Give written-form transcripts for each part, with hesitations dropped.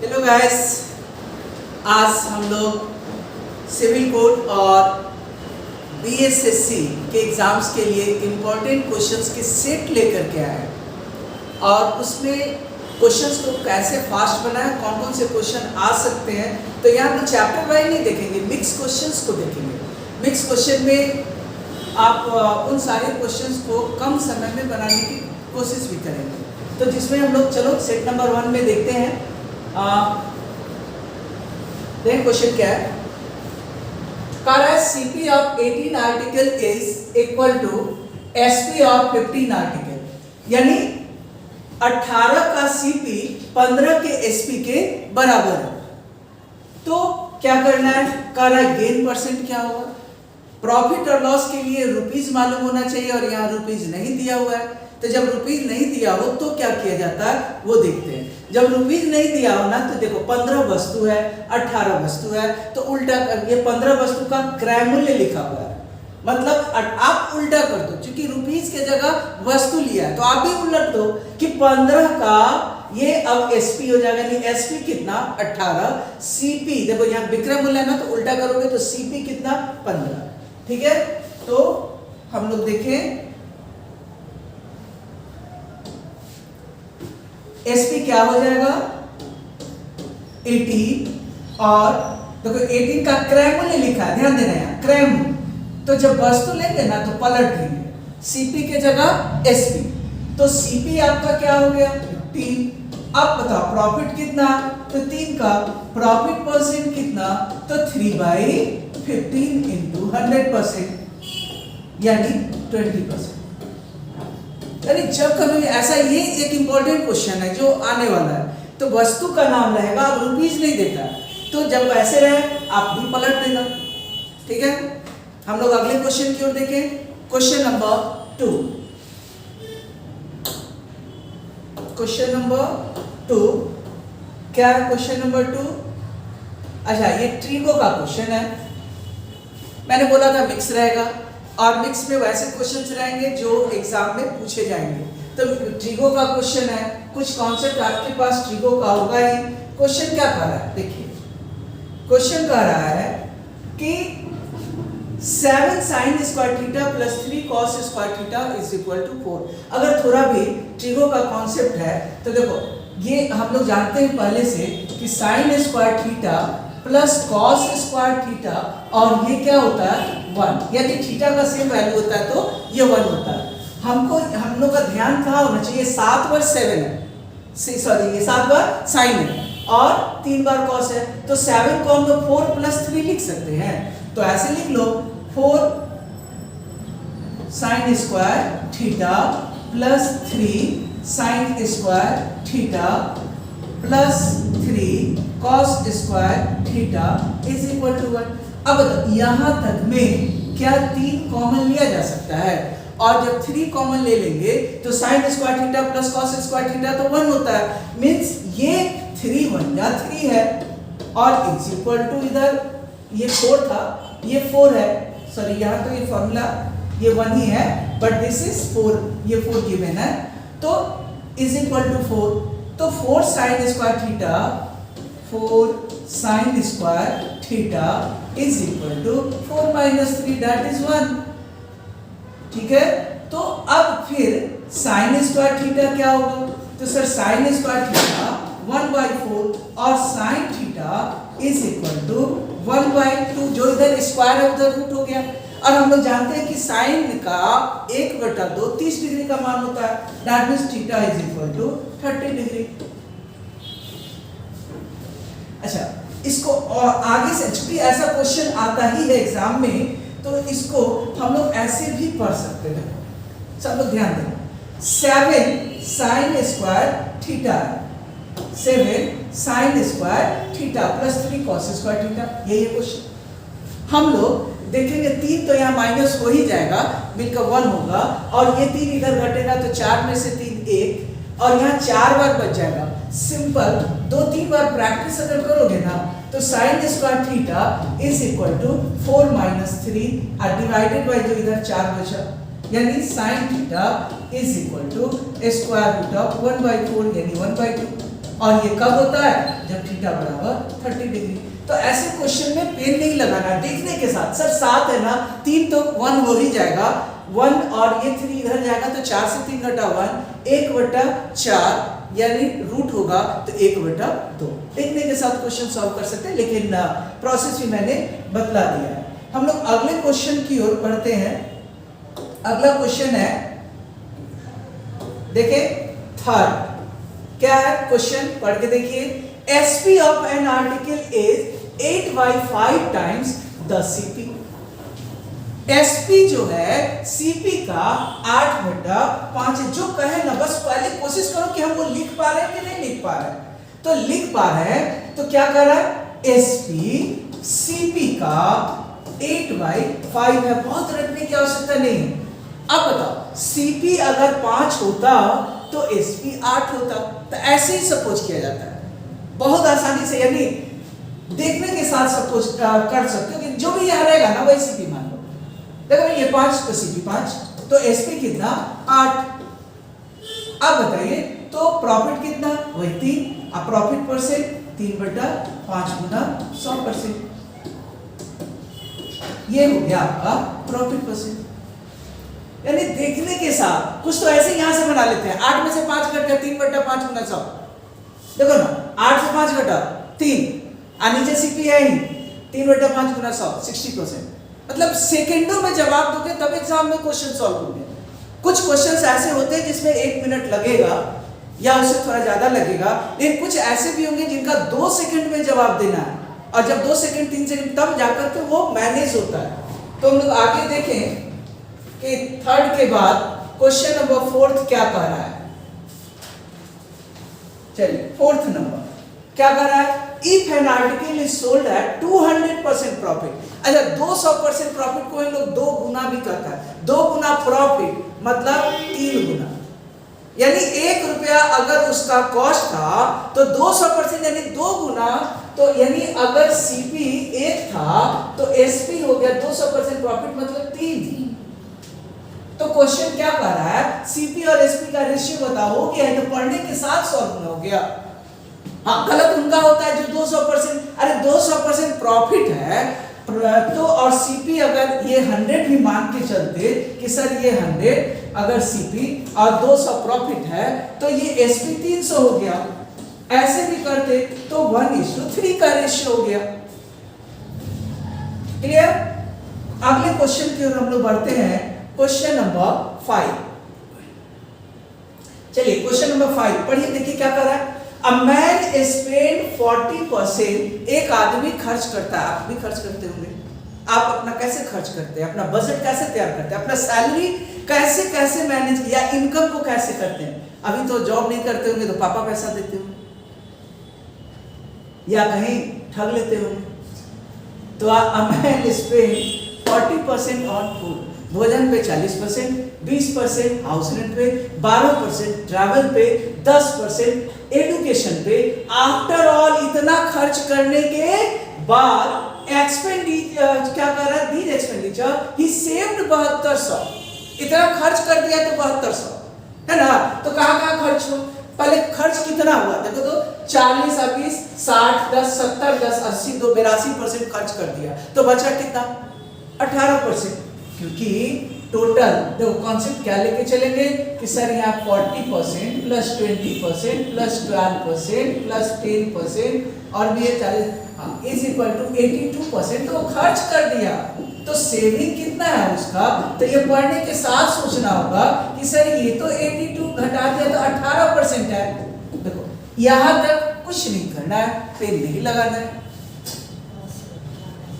Hello guys, आज हम लोग सिविल कोड और बीएसएससी के एग्ज़ाम्स के लिए इम्पोर्टेंट क्वेश्चंस के सेट लेकर के आए और उसमें क्वेश्चंस को कैसे फास्ट बनाएं, कौन कौन से क्वेश्चन आ सकते हैं। तो यहाँ पर चैप्टर वाइज नहीं देखेंगे, मिक्स क्वेश्चंस को देखेंगे। मिक्स क्वेश्चन में आप उन सारे क्वेश्चंस को कम समय में बनाने की कोशिश भी करेंगे। तो जिसमें हम लोग चलो सेट नंबर 1 में देखते हैं। देखिए क्वेश्चन क्या है। CP of 18 article is equal to SP of 15 article, यानी 18 का CP 15 के SP के बराबर है। तो क्या करना है, गेन परसेंट क्या होगा। प्रॉफिट और लॉस के लिए रुपीज मालूम होना चाहिए और यहाँ रुपीज नहीं दिया हुआ है। तो जब रुपीज नहीं दिया हो तो क्या किया जाता है वो देखते हैं। जब रुपीज नहीं दिया हो ना तो देखो 15 वस्तु है, 18 वस्तु है, तो उल्टा कर, ये 15 वस्तु का क्रय मूल्य लिखा हुआ है, मतलब आप उल्टा कर दो, क्योंकि रुपीज के जगह वस्तु लिया है तो आप भी उलट दो कि 15 का ये अब SP हो जाएगा, नहीं SP कितना 18, CP देखो यहाँ विक्रय मूल्य ना तो उल्टा करोगे तो CP कितना 15। ठीक है, तो हम लोग देखें SP क्या हो जाएगा 18 और देखो 18 का क्रय मूल्य लिखा है, ध्यान देना है क्रय मूल्य। तो जब वस्तु लेंगे ना तो पलट देंगे, CP के जगह SP, तो CP आपका क्या हो गया 3। अब बताओ प्रॉफिट कितना, तो 3 का प्रॉफिट परसेंट कितना, तो 3/15 इंटू 100%, यानी 20%। यानी जब कभी ऐसा, ये एक इंपॉर्टेंट क्वेश्चन है जो आने वाला है, तो वस्तु का नाम रहेगा, अब रुपीज नहीं देता है, तो जब वैसे रहे आप भी पलट देना। ठीक है, हम लोग अगले क्वेश्चन की ओर देखें। Question number 2। क्वेश्चन नंबर 2 क्या है? क्वेश्चन नंबर 2, अच्छा ये ट्रिगो का क्वेश्चन है। मैंने बोला था मिक्स रहेगा और मिक्स में वैसे क्वेश्चंस रहेंगे जो एग्जाम में पूछे जाएंगे। तो ट्रिगो का क्वेश्चन है, कुछ कॉन्सेप्ट आपके पास ट्रिगो का होगा ही। क्वेश्चन क्या कह रहा है, देखिए क्वेश्चन कह रहा है कि 7 sin square theta plus 3 cos square theta is equal to 4। अगर थोड़ा भी ट्रिगो का कॉन्सेप्ट है तो देखो ये हम लोग जानते हैं पहले से कि sin square theta plus cos square theta और ये क्या होता है 1, यानी थीटा का सेम वैल्यू होता है तो ये 1 होता है। हम लोग का ध्यान कहाँ होना चाहिए, 7 बार 7 है, सॉरी ये 7 बार sin है और 3 बार cos है, तो 7 को हम लोग 4 प्लस 3 लिख सकते हैं। तो ऐसे लिख लो 4 sin square theta plus 3 sin square theta plus 3 cos square theta is equal to 1। अब यहां तक में क्या 3 कॉमन लिया जा सकता है, और जब 3 कॉमन ले लेंगे तो sin square theta plus cos square theta तो 1 होता है, मींस ये 3 1 या 3 है और इज इक्वल टू इधर ये 4 था, ये 4 है, सॉरी यहाँ तो ये फॉर्मूला ये 1 ही है बट दिस इज 4, ये 4 गिवन है, तो इज इक्वल टू 4। तो 4 sin square theta 4 sin square theta is equal to 4 minus 3 that is 1। ठीक है, तो अब फिर sin स्क्वायर थीटा क्या होगा, तो सर sin स्क्वायर थीटा 1/4 और sin theta is equal to 1/2, जो इधर स्क्वायर है उधर रूट हो गया। और हम लोग जानते हैं कि sin का 1/2 30 डिग्री का मान होता है, that means theta is equal to 30 degree. अच्छा, इसको और आगे से चूंकि ऐसा क्वेश्चन आता ही है एग्जाम में, तो इसको हम लोग ऐसे भी पढ़ सकते हैं। सब लोग ध्यान दें, 7 sin square theta, 7 sin square theta plus 3 cos square theta, यही है क्वेश्चन। हम लोग देखेंगे 3 तो यहाँ माइनस हो ही जाएगा, मिलकर 1 होगा और ये 3 इधर घटेगा तो 4 में से 3 1 और यहाँ 4 बार बच जाएगा। सिंपल 2-3 बार प्रैक्टिस अगर करोगे ना तो sin square theta is equal to 4 minus 3 और डिवाइडेड बाय जो इधर 4 बचा, यानी sin theta is equal to square root of 1/4 यानी 1/2। और ये कब होता है? जब थीटा बराबर 30 डिग्री। तो ऐसे क्वेश्चन में पेन नहीं लगाना, देखने के साथ। सर 7 है ना, 3 तो 1 हो ही जाएगा, 1 और ये 3 इधर जाएगा तो 4 से 3 घटा 1, 1/4 यानी रूट होगा तो 1/2। देखने के साथ क्वेश्चन सॉल्व कर सकते हैं, लेकिन प्रोसेस भी मैंने बतला दिया है। हम लोग अगले क्वेश्चन की ओर बढ़ते हैं। अगला क्वेश्चन है, देखिए थर्ड, क्या है क्वेश्चन? पढ़ के देखिए। SP of an article is 8/5 times the CP। SP जो है CP का 8/5 है। जो कहे ना, बस पहले कोशिश करो कि हम वो लिख पा रहे हैं कि नहीं लिख पा रहे हैं। तो लिख पा रहे हैं तो क्या कर रहा है? SP CP का 8/5 है। बहुत रटने की आवश्यकता नहीं है। अब बताओ, CP अगर 5 होता तो SP 8 होता। तो ऐसे ही सपोज किया जाता है, बहुत आसानी से, यानी देखने के साथ सपोज कर सकते हो कि जो भी यहाँ रहेगा ना वही CP मान लो। देखो ये 5 तो CP 5, तो SP कितना? 8। अब बताइए तो प्रॉफिट कितना? वही 3। अब प्रॉफिट परसेंट 3/5 गुना 100%। ये हो गया आपका प्रॉफिट परसेंट। यानी देखने के साथ कुछ तो ऐसे यहां से बना लेते हैं। 8 में से 5 घट गया, 3/5 गुना 100। देखो ना, 8 से 5 घटा 3, और नीचे CP है ही 3/5 गुना 100, 60%। मतलब सेकंडों में जवाब दोगे तब एग्जाम में क्वेश्चन सॉल्व होंगे। कुछ क्वेश्चंस ऐसे होते हैं जिसमें 1 मिनट लगेगा या उससे थोड़ा ज्यादा लगेगा, लेकिन कुछ ऐसे भी होंगे जिनका 2 सेकंड में जवाब देना है, और जब 2 सेकंड 3 सेकंड तब जाकर के वो मैनेज होता है। तो हम लोग आगे देखें कि थर्ड के बाद क्वेश्चन नंबर 4 क्या कह रहा है। चलिए 4th नंबर क्या कह रहा है? If an article is sold at 200% profit. अच्छा, 200% प्रॉफिट को हम लोग 2 गुना भी करता है। 2 गुना प्रॉफिट मतलब 3 गुना, यानी 1 रुपया अगर उसका कॉस्ट था तो 200% यानी 2 गुना। तो यानी अगर CP 1 था तो SP हो गया 200% प्रॉफिट मतलब 3। तो क्वेश्चन क्या कर रहा है? CP और SP का रेशियो बताओ। हो गया है तो पढ़ने के साथ सॉल्व हो गया। हाँ, गलत उनका होता है जो 200%, अरे 200% प्रॉफिट है तो, और CP अगर ये 100 भी मान के चलते कि सर ये 100 अगर CP और 200 प्रॉफिट है तो ये SP 300 हो गया। ऐसे भी करते तो 1:3 का रेशियो हो गया। क्लियर? अगले क्वेश्चन की ओर हम लोग बढ़ते हैं। Question number 5। चलिए क्वेश्चन नंबर 5 पढ़िए, देखिए क्या कर रहा है। A man spend 40%, एक आदमी खर्च करता है। आप भी खर्च करते होंगे। आप अपना कैसे खर्च करते हैं? अपना बजट कैसे तैयार करते हैं? अपना सैलरी कैसे कैसे मैनेज या इनकम को कैसे करते हैं? अभी तो जॉब नहीं करते होंगे तो पापा पैसा देते होंगे या कहीं ठग लेते होंगे। तो a man spend 40% on food, भोजन पे 40%, 20% हाउस रेंट पे, 12% ट्रैवल पे, 10% एजुकेशन पे। आफ्टर ऑल इतना खर्च करने के बाद एक्सपेंडिचर क्या कर रहा है? These expenditure he saved 7200। इतना खर्च कर दिया तो 7200 है ना। तो कहाँ खर्च हुआ? पहले खर्च कितना हुआ देखो तो 40 और 20 60 10 70 10 80 2 82% खर्च कर दिया तो बचा कितना? 18%। क्योंकि टोटल देखो कॉन्सेप्ट क्या लेके चलेंगे कि सर यहाँ 40% प्लस 20% प्लस 12% प्लस 10% और भी 40 इज इक्वल टू 82%। तो खर्च कर दिया तो सेविंग कितना है उसका? तो ये पढ़ने के साथ सोचना होगा कि सर ये तो 82 घटा दिया तो 18% है। देखो यहाँ तक कुछ नहीं करना है, पेन नहीं लगाना है।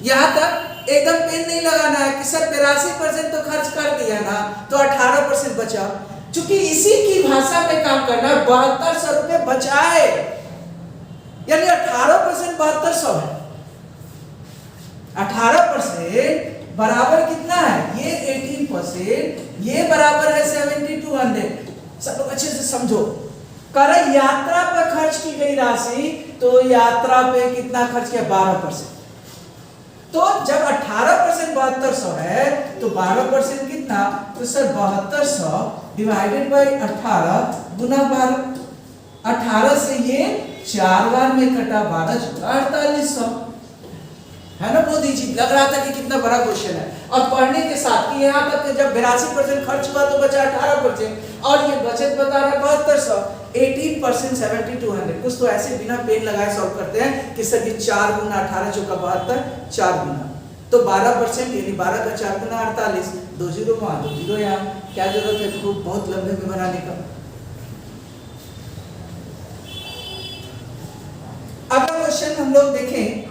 यहाँ तक एकदम पेन नहीं लगाना है कि सर 82% तो खर्च कर दिया ना तो 18% बचा। चूंकि इसी की भाषा में काम करना है, 7200 रुपए बचाए यानी 18% 7200 है। 18% बराबर कितना है? ये 18%, ये बराबर है 7200। सब लोग अच्छे से समझो। कर यात्रा पर खर्च की गई राशि तो यात्रा पे कितना खर्च किया? 12%। तो जब 18% 7200 है तो 12% कितना? तो सर 7200 डिवाइडेड बाय 18 गुना 12 18 से ये 4 बार में कटा, 12 चौका 4800, है ना। बहुत इजी लग रहा था कि कितना बड़ा क्वेश्चन है। और पढ़ने के साथ कि यहाँ तक जब 82% खर्च हुआ तो बचा 18%, और ये बचत बता रहा है 7200, 18% 7200। कुछ तो ऐसे बिना पेन लगाए सॉल्व करते हैं कि सर ये 4 गुना 18 चौका 72, 4 गुना तो 12%, यानी 12 का 4 गुना 48, 2 जीरो वहाँ 2 जीरो यहाँ। क्या जरूरत है खूब बहुत लंबे में बनाने का। अगला क्वेश्चन हम लोग देखें,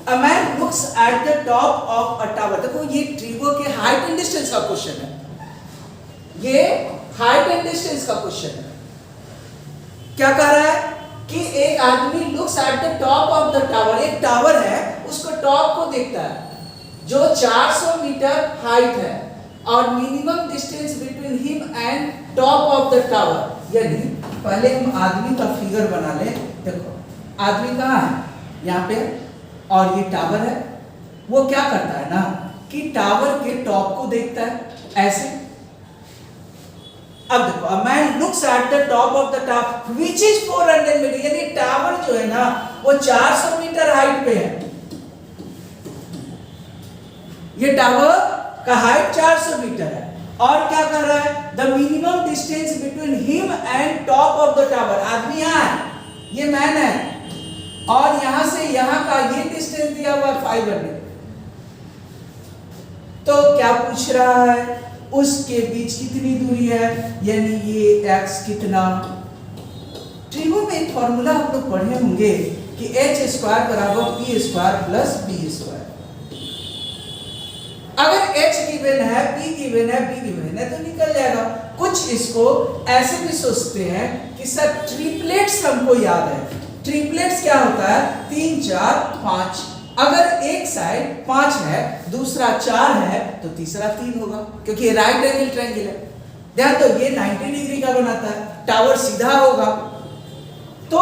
A man looks at the top of a tower। देखो ये ट्रीगो के हाइट एंड डिस्टेंस का क्वेश्चन है, ये हाइट एंड डिस्टेंस का क्वेश्चन है। क्या कह रहा है कि एक आदमी looks at the top of the tower, एक टावर है उसको टॉप को देखता है जो 400 मीटर हाइट है, और minimum distance between him and top of the tower. यानी पहले हम आदमी का फिगर बना ले। देखो आदमी कहाँ है, यहाँ पे, और ये टावर है। वो क्या करता है ना कि टावर के टॉप को देखता है ऐसे। अब देखो, a man looks at the top of the tower which is 400 metre, यानी टावर जो है ना वो 400 मीटर हाइट पे है। ये टावर का हाइट 400 मीटर है, और क्या कर रहा है, the minimum distance between him and top of the tower. आदमी यहाँ है, ये मैन है, और यहां से यहां का ये डिस्टेंस दिया हुआ 500। तो क्या पूछ रहा है, उसके बीच कितनी दूरी है, यानी ये x कितना। ट्रीगो में एक फॉर्मूला हम लोग पढ़े होंगे कि h² बराबर p² प्लस b²। अगर h गिवन है, p गिवन है, b गिवन है तो निकल जाएगा। कुछ इसको ऐसे भी सोचते हैं कि सर ट्रिपलेट्स हमको याद है। ट्रिपलेट्स क्या होता है, 3 4 5। अगर एक साइड 5 है, दूसरा 4 है, तो तीसरा 3 होगा, क्योंकि ये राइट एंगल ट्रायंगल है। ध्यान दो, ये 90 डिग्री का बनाता है, टावर सीधा होगा। तो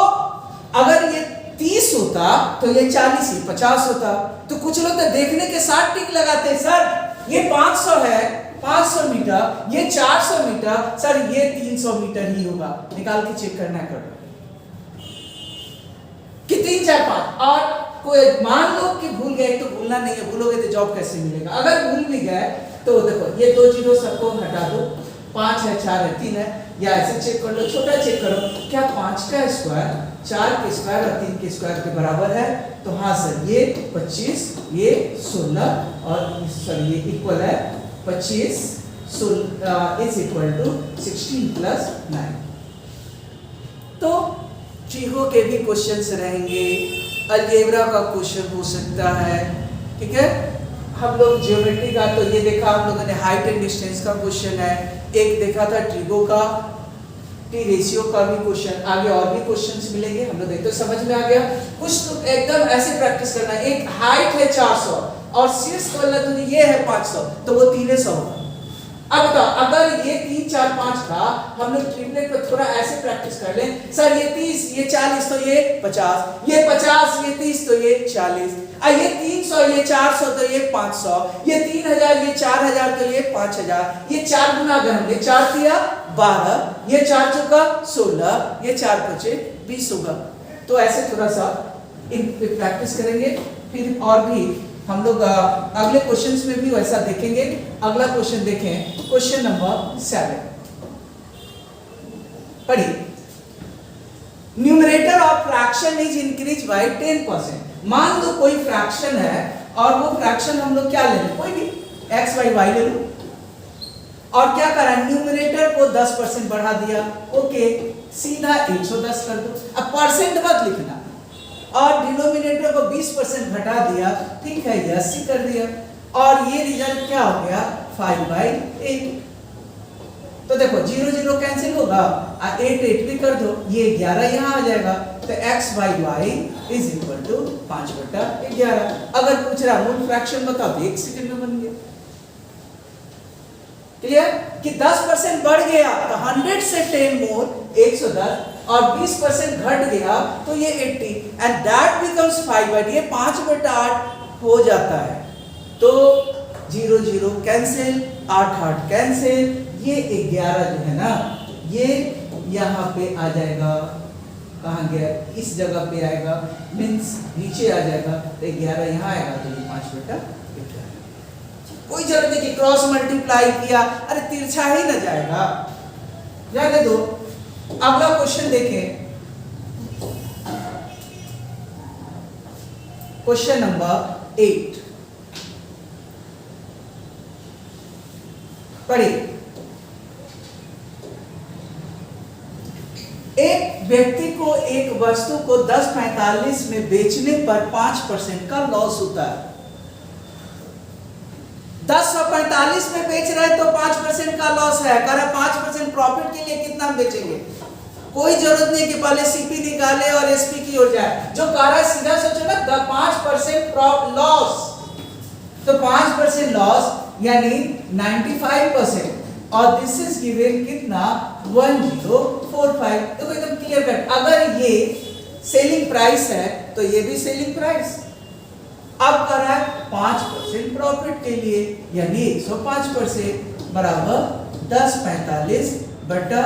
अगर ये 30 होता तो ये 40 ही 50 होता। तो कुछ लोग तो देखने के साथ टिक लगाते हैं, सर ये 500 है, 500 मीटर, ये 400 मीटर, सर ये 300 मीटर ही होगा। निकाल के चेक करना है, कि 3 4 5। और कोई मान लो कि भूल गए, तो भूलना नहीं है, भूलोगे तो जॉब कैसे मिलेगा। अगर भूल भी गए तो देखो ये 2 जीरो सबको हटा दो, 5 है, 4 है, 3 है, या ऐसे चेक कर लो, छोटा चेक करो, क्या 5 का स्क्वायर 4 के स्क्वायर और 3 के स्क्वायर के बराबर है। तो हाँ सर, ये 25, ये 16, और सर ये इक्वल है 25 इज इक्वल टू 16 प्लस 9। तो ट्रीगो के भी क्वेश्चंस रहेंगे, अलजेब्रा का क्वेश्चन हो सकता है, ठीक है। हम लोग ज्योमेट्री का तो ये देखा हम लोगों ने, हाइट एंड डिस्टेंस का क्वेश्चन है, एक देखा था ट्रीगो का, टी रेशियो का भी क्वेश्चन। आगे और भी क्वेश्चंस मिलेंगे, हम लोग देखते तो समझ में आ गया। कुछ तो एकदम ऐसे प्रैक्टिस करना है, एक हाइट है 400 और शीर्ष वाला तो ये है 500, तो वो 300 होगा। अब बताओ, अगर ये 3 4 5 था, हम लोग ट्रिपलेट पर थोड़ा ऐसे प्रैक्टिस कर लें, सर ये 30, ये 40 तो ये 50, ये 50, ये 30 तो ये 40, ये 300, ये 400 तो ये 500, ये 3000, ये 4000 तो ये 5000, ये 4 गुना अगर हमने 4 किया 12, ये 4 चौका 16, ये 4 पचे 20 होगा। तो ऐसे थोड़ा सा इन पे प्रैक्टिस करेंगे, फिर और भी हम लोग अगले क्वेश्चंस में भी वैसा देखेंगे। अगला क्वेश्चन देखें, क्वेश्चन नंबर 7 पढ़िए। Numerator of fraction is increase by 10%। मान लो कोई फ्रैक्शन है, और वो फ्रैक्शन हम लोग क्या ले लें, कोई भी x y y ले लो, और क्या करा, न्यूमरेटर को 10% बढ़ा दिया, ओके, सीधा 110 कर दो। अब परसेंट मत लिखना, और डिनोमिनेटर को 20% घटा दिया, ठीक है, ये 80 कर दिया, और ये रिजल्ट क्या हो गया, 5/8। तो देखो 0 0 कैंसिल होगा, 8 8 भी कर दो, ये 11 यहाँ आ जाएगा। तो x/y इज इक्वल टू 5/11। अगर पूछ रहा मूल फ्रैक्शन बताओ, 1 सेकंड में बन गया। क्लियर कि 10% बढ़ गया तो 100 से 10 मोर 110, और 20% घट गया तो ये 80, एंड दैट बिकम्स 5/8, ये 5/8 हो जाता है। तो जीरो जीरो कैंसिल, 8 8 कैंसिल, ये 11 जो है ना ये यहाँ पे आ जाएगा, कहाँ गया, इस जगह पे आएगा, मीन्स नीचे आ जाएगा, तो 11 यहाँ आएगा, तो ये 5 बटा 11। कोई जरूरत नहीं कि क्रॉस मल्टीप्लाई किया, अरे तिरछा ही ना जाएगा, जाने दो। अगला क्वेश्चन देखें, क्वेश्चन नंबर 8 पढ़िए। एक व्यक्ति को एक वस्तु को 10.45 में बेचने पर 5% का लॉस होता है। 10.45 में बेच रहे हैं तो 5% का लॉस है, कह रहा 5% प्रॉफिट के लिए कितना बेचेंगे। कोई जरूरत नहीं कि पहले सीपी निकाले और एसपी की ओर जाए, जो कह रहा है सीधा सोचो ना, 5% लॉस, तो 5% लॉस यानी 95%, और दिस इज गिवन कितना 1045। देखो एकदम क्लियर कट, अगर ये सेलिंग प्राइस है तो ये भी सेलिंग प्राइस। अब कर रहा है 5% प्रॉफिट के लिए, यानी 105% बराबर 10.45 बटा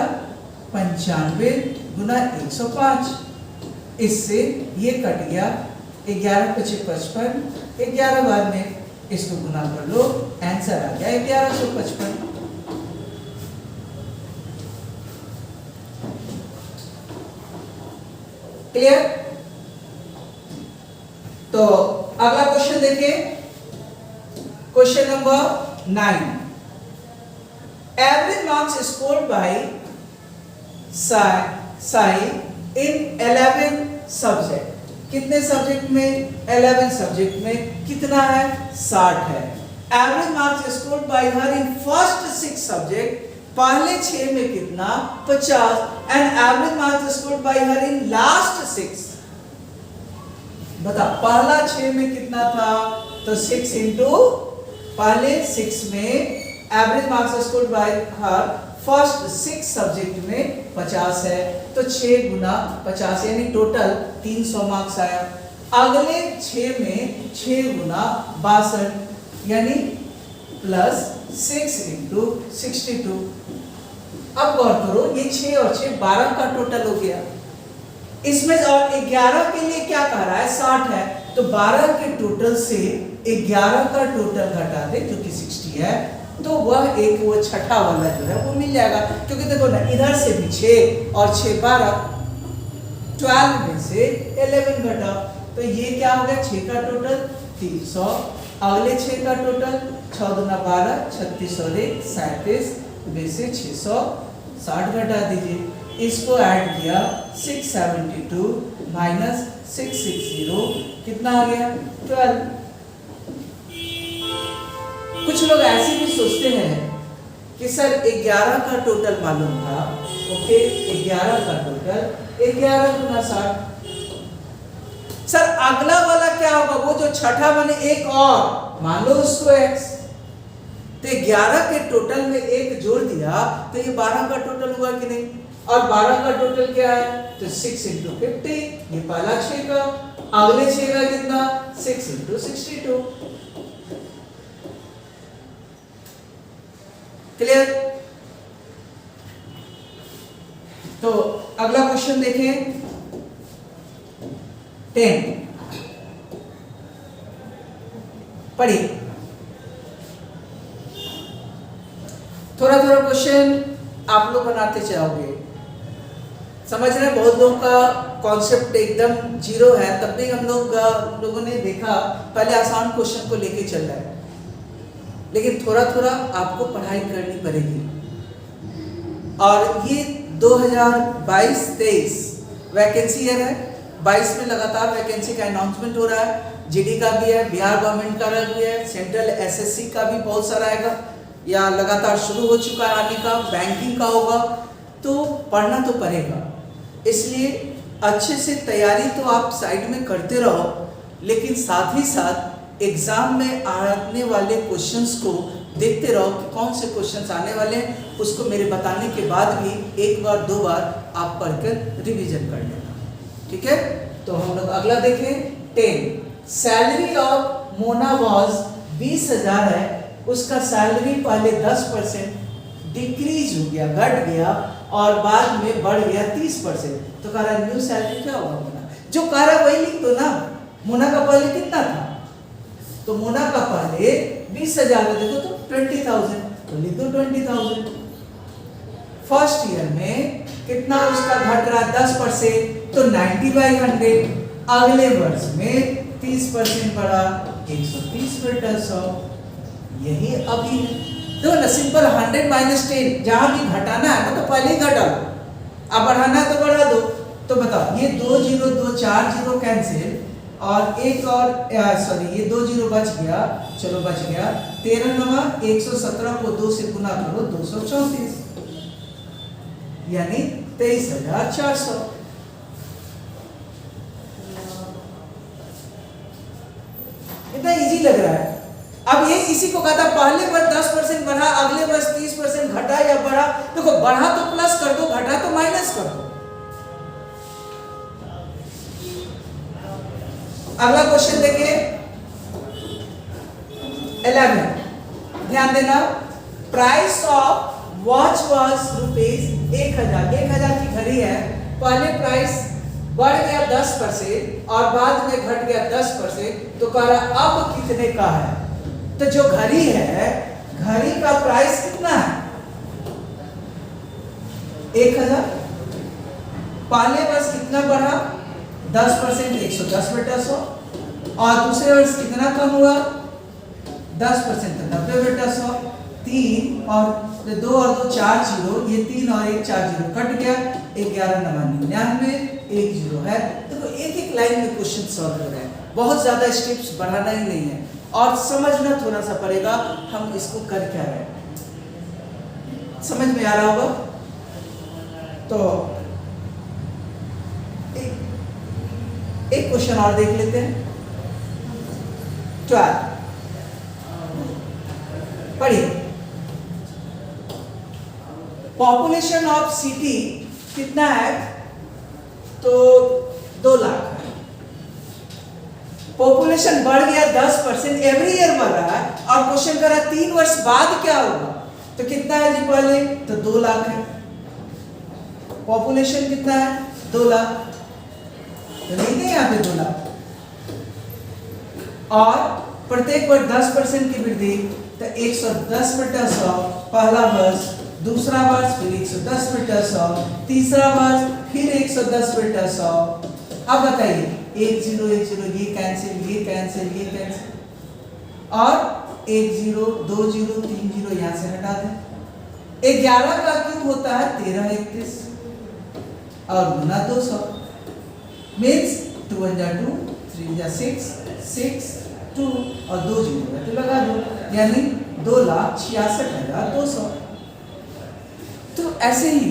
95 गुना 105। इससे ये कट गया, 11 पचे 55, 11 बार में इसको गुना कर लो, आंसर आ गया 1155। क्लियर? तो अगला क्वेश्चन देखिए, question number 9। Average marks scored by Sai in 11 subject. कितने सब्जेक्ट में? 11 सब्जेक्ट में कितना है? 60 है। Average marks scored by her in first 6 subject, पहले 6 में कितना? 50। And average marks scored by her in last 6, बता पहला 6 में कितना था? तो 6 इंटू पहले 6 में average marks scored by her first 6 subject में 50 है, तो 6 गुना 50 यानी टोटल 300 मार्क्स आया। अगले 6 में 6 गुना 62 यानी प्लस 6 इंटू 62। अब गौर करो, ये 6 और 6 12 का टोटल हो गया। इसमें और 11 के लिए क्या कह रहा है? 60 है, तो 12 के टोटल से 11 का टोटल घटा दे जो कि 60 है, तो वह एक वो छठा वाला जो है वो मिल जाएगा। क्योंकि देखो ना, इधर से भी 6 और 6 12, 12 में से 11 घटा, तो ये क्या हो गया? 6 का टोटल 300, अगले 6 का टोटल 6 दूना 12, 36 और 1 37 में से 660 घटा दीजिए। इसको ऐड किया 672 माइनस 660 कितना आ गया? 12। कुछ लोग ऐसे भी सोचते हैं कि सर 11 का टोटल मालूम था, ओके 11 का टोटल 11 गुना 60। सर अगला वाला क्या होगा? वो जो छठा बने एक और मान लो उसको x, तो 11 के टोटल में 1 जोड़ दिया तो ये 12 का टोटल हुआ कि नहीं? और 12 का टोटल क्या है? तो 6 इंटू 50, ये पहला 6 का, अगले 6 का कितना? 6 इंटू 62। क्लियर? तो अगला क्वेश्चन देखें, 10 पढ़िए। थोड़ा थोड़ा क्वेश्चन आप लोग बनाते जाओगे, समझ रहे हैं? बहुत लोगों का कॉन्सेप्ट एकदम जीरो है, तब भी हम लोगों ने देखा पहले आसान क्वेश्चन को लेके चल रहा है, लेकिन थोड़ा थोड़ा आपको पढ़ाई करनी पड़ेगी। और ये 2022-23 वैकेंसी ईयर है, 22 में लगातार वैकेंसी का अनाउंसमेंट हो रहा है, जीडी का भी है, बिहार गवर्नमेंट का भी है, सेंट्रल एसएससी का भी बहुत सारा आएगा या लगातार शुरू हो चुका है आने का, बैंकिंग का होगा, तो पढ़ना तो पड़ेगा। इसलिए अच्छे से तैयारी तो आप साइड में करते रहो, लेकिन साथ ही साथ एग्जाम में आने वाले क्वेश्चंस को देखते रहो कि कौन से क्वेश्चंस आने वाले हैं। उसको मेरे बताने के बाद भी 1 बार 2 बार आप पढ़कर रिवीजन कर लेना, ठीक है? तो हम लोग अगला देखें, 10। सैलरी ऑफ मोना वाज 20,000 है, उसका सैलरी पहले 10% डिक्रीज हो गया, घट गया, और बाद में बढ़ गया 30%, तो कह रहा न्यू सैलरी क्या होगा मोना? जो कह रहा वही लिख दो ना। मोना का पहले कितना था? तो मोना का पहले 20,000 है, देखो तो 20,000, तो लिख दो 20,000। फर्स्ट ईयर में कितना उसका घट रहा 10%, तो 90/100। अगले वर्ष में 30% बढ़ा, 130 बटा 100। यही अभी तो ना सिंपल 100 - 10, जहां भी घटाना है तो पहले ही घटा लो, अब बढ़ाना है तो बढ़ा दो। तो बताओ, ये 2 0 2 4 0 कैंसिल, और एक और सॉरी ये 2 0 बच गया, चलो बच गया। 13 9 117 को 2 से गुना करो, 234, यानी 23,400। इतना इजी लग रहा है। अब ये इसी को कहता पहले वर्ष 10% बढ़ा, अगले वर्ष 30% घटा या बढ़ा। देखो बढ़ा तो प्लस कर दो, घटा तो माइनस कर दो। अगला क्वेश्चन देखिए 11, ध्यान देना। Price of watch was ₹1000। 1000 की घड़ी है, पहले प्राइस बढ़ गया 10% और बाद में घट गया 10%, तो कह रहा अब कितने का है? तो जो घड़ी है, घड़ी का प्राइस कितना है? 1000। पहले वर्ष कितना बढ़ा? 10%, 110 बटा 100, और दूसरे वर्ष कितना कम हुआ? 10%, तो 90 बटा 100। 3 और 2 और 2 4 0, ये 3 और 1 4 0 कट गया, 11 9 99, 1 0 है। देखो एक एक लाइन में क्वेश्चन सॉल्व हो रहा है, बहुत ज्यादा स्टेप्स बढ़ाना ही नहीं है, और समझना थोड़ा सा पड़ेगा हम इसको कर क्या रहे हैं। समझ में आ रहा होगा? तो एक क्वेश्चन और देख लेते हैं। 12 पढ़िए। पॉपुलेशन ऑफ सिटी कितना है? तो 2 लाख है। पॉपुलेशन बढ़ गया 10%, एवरी ईयर बढ़ रहा है, और क्वेश्चन कर रहा है 3 वर्ष बाद क्या होगा? तो कितना है जी पहले? तो 2 लाख है। पॉपुलेशन कितना है? 2 लाख, तो लिख दें यहाँ पे 2 लाख। और प्रत्येक वर्ष 10% की वृद्धि, तो 110 बटा 100 पहला वर्ष, दूसरा वर्ष फिर 110 बटा 100, तीसरा वर्ष फिर 110 बटा 100। अब बताइए 1 0 1 0, ये कैंसिल, ये कैंसिल, ये कैंसिल, और 1 0 2 0 3 0 यहाँ से हटा दें। 11 का क्यूब होता है 13 31, और गुना 200, मीन्स 2 1 2 3 6 6 2, और 2 0 है तो लगा दो, यानी 2,66,200। तो ऐसे ही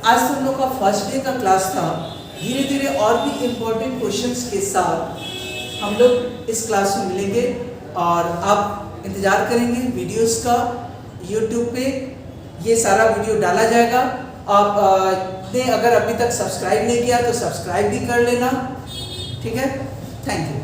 आज हम लोग का फर्स्ट डे का क्लास था। धीरे धीरे और भी इम्पोर्टेंट क्वेश्चंस के साथ हम लोग इस क्लास में मिलेंगे, और आप इंतजार करेंगे वीडियोस का। यूट्यूब पे ये सारा वीडियो डाला जाएगा। आपने अगर अभी तक सब्सक्राइब नहीं किया तो सब्सक्राइब भी कर लेना, ठीक है। Thank you.